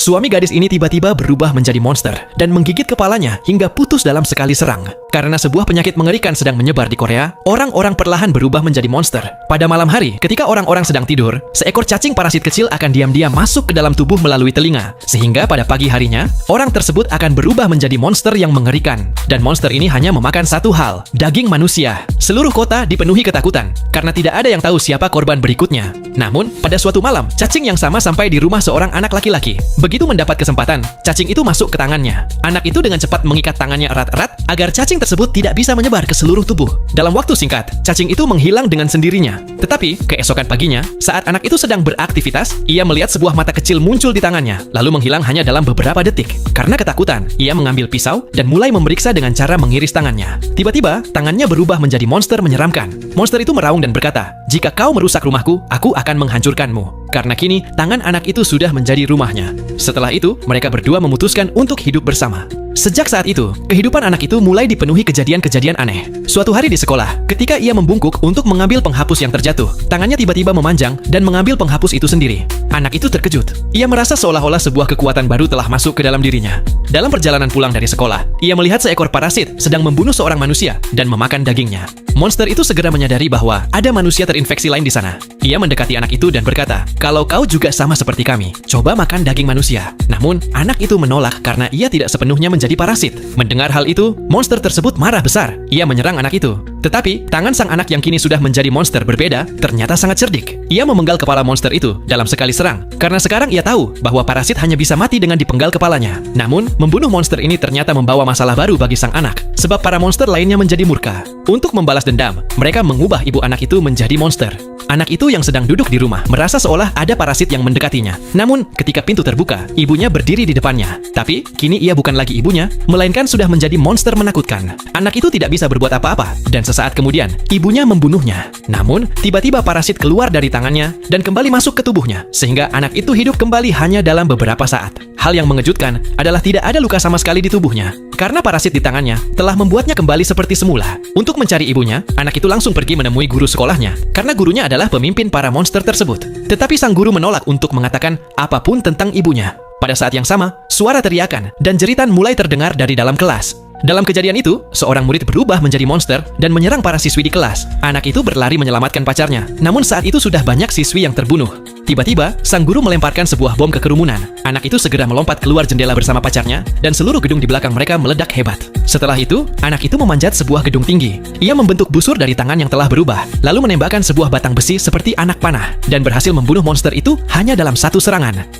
suami gadis ini tiba-tiba berubah menjadi monster dan menggigit kepalanya hingga putus dalam sekali serang. Karena sebuah penyakit mengerikan sedang menyebar di Korea, orang-orang perlahan berubah menjadi monster. Pada malam hari, ketika orang-orang sedang tidur, seekor cacing parasit kecil akan diam-diam masuk ke dalam tubuh melalui telinga. Sehingga pada pagi harinya, orang tersebut akan berubah menjadi monster yang mengerikan. Dan monster ini hanya memakan satu hal, daging manusia. Seluruh kota dipenuhi ketakutan, karena tidak ada yang tahu siapa korban berikutnya. Namun, pada suatu malam, cacing yang sama sampai di rumah seorang anak laki-laki. Begitu mendapat kesempatan, cacing itu masuk ke tangannya. Anak itu dengan cepat mengikat tangannya erat-erat agar cacing tersebut tidak bisa menyebar ke seluruh tubuh. Dalam waktu singkat, cacing itu menghilang dengan sendirinya. Tetapi, keesokan paginya, saat anak itu sedang beraktivitas, ia melihat sebuah mata kecil muncul di tangannya, lalu menghilang hanya dalam beberapa detik. Karena ketakutan, ia mengambil pisau dan mulai memeriksa dengan cara mengiris tangannya. Tiba-tiba, tangannya berubah menjadi monster menyeramkan. Monster itu meraung dan berkata, "Jika kau merusak rumahku, aku akan menghancurkanmu." Karena kini, tangan anak itu sudah menjadi rumahnya. Setelah itu, mereka berdua memutuskan untuk hidup bersama. Sejak saat itu, kehidupan anak itu mulai dipenuhi kejadian-kejadian aneh. Suatu hari di sekolah, ketika ia membungkuk untuk mengambil penghapus yang terjatuh, tangannya tiba-tiba memanjang dan mengambil penghapus itu sendiri. Anak itu terkejut. Ia merasa seolah-olah sebuah kekuatan baru telah masuk ke dalam dirinya. Dalam perjalanan pulang dari sekolah, ia melihat seekor parasit sedang membunuh seorang manusia dan memakan dagingnya. Monster itu segera menyadari bahwa ada manusia terinfeksi lain di sana. Ia mendekati anak itu dan berkata, "Kalau kau juga sama seperti kami, coba makan daging manusia." Namun, anak itu menolak karena ia tidak sepenuhnya menjadi parasit. Mendengar hal itu, monster tersebut marah besar. Ia menyerang anak itu. Tetapi, tangan sang anak yang kini sudah menjadi monster berbeda ternyata sangat cerdik. Ia memenggal kepala monster itu dalam sekali serang. Karena sekarang ia tahu bahwa parasit hanya bisa mati dengan dipenggal kepalanya. Namun, membunuh monster ini ternyata membawa masalah baru bagi sang anak. Sebab para monster lainnya menjadi murka. Untuk membalas dendam, mereka mengubah ibu anak itu menjadi monster. Anak itu yang sedang duduk di rumah merasa seolah ada parasit yang mendekatinya. Namun, ketika pintu terbuka, ibunya berdiri di depannya. Tapi, kini ia bukan lagi ibunya, melainkan sudah menjadi monster menakutkan. Anak itu tidak bisa berbuat apa-apa, dan sesaat kemudian, ibunya membunuhnya. Namun, tiba-tiba parasit keluar dari tangannya dan kembali masuk ke tubuhnya, sehingga anak itu hidup kembali hanya dalam beberapa saat. Hal yang mengejutkan adalah tidak ada luka sama sekali di tubuhnya. Karena parasit di tangannya telah membuatnya kembali seperti semula. Untuk mencari ibunya, anak itu langsung pergi menemui guru sekolahnya, karena gurunya adalah pemimpin para monster tersebut. Tetapi sang guru menolak untuk mengatakan apapun tentang ibunya. Pada saat yang sama, suara teriakan dan jeritan mulai terdengar dari dalam kelas. Dalam kejadian itu, seorang murid berubah menjadi monster dan menyerang para siswi di kelas. Anak itu berlari menyelamatkan pacarnya, namun saat itu sudah banyak siswi yang terbunuh. Tiba-tiba, sang guru melemparkan sebuah bom ke kerumunan. Anak itu segera melompat keluar jendela bersama pacarnya, dan seluruh gedung di belakang mereka meledak hebat. Setelah itu, anak itu memanjat sebuah gedung tinggi. Ia membentuk busur dari tangan yang telah berubah, lalu menembakkan sebuah batang besi seperti anak panah, dan berhasil membunuh monster itu hanya dalam satu serangan.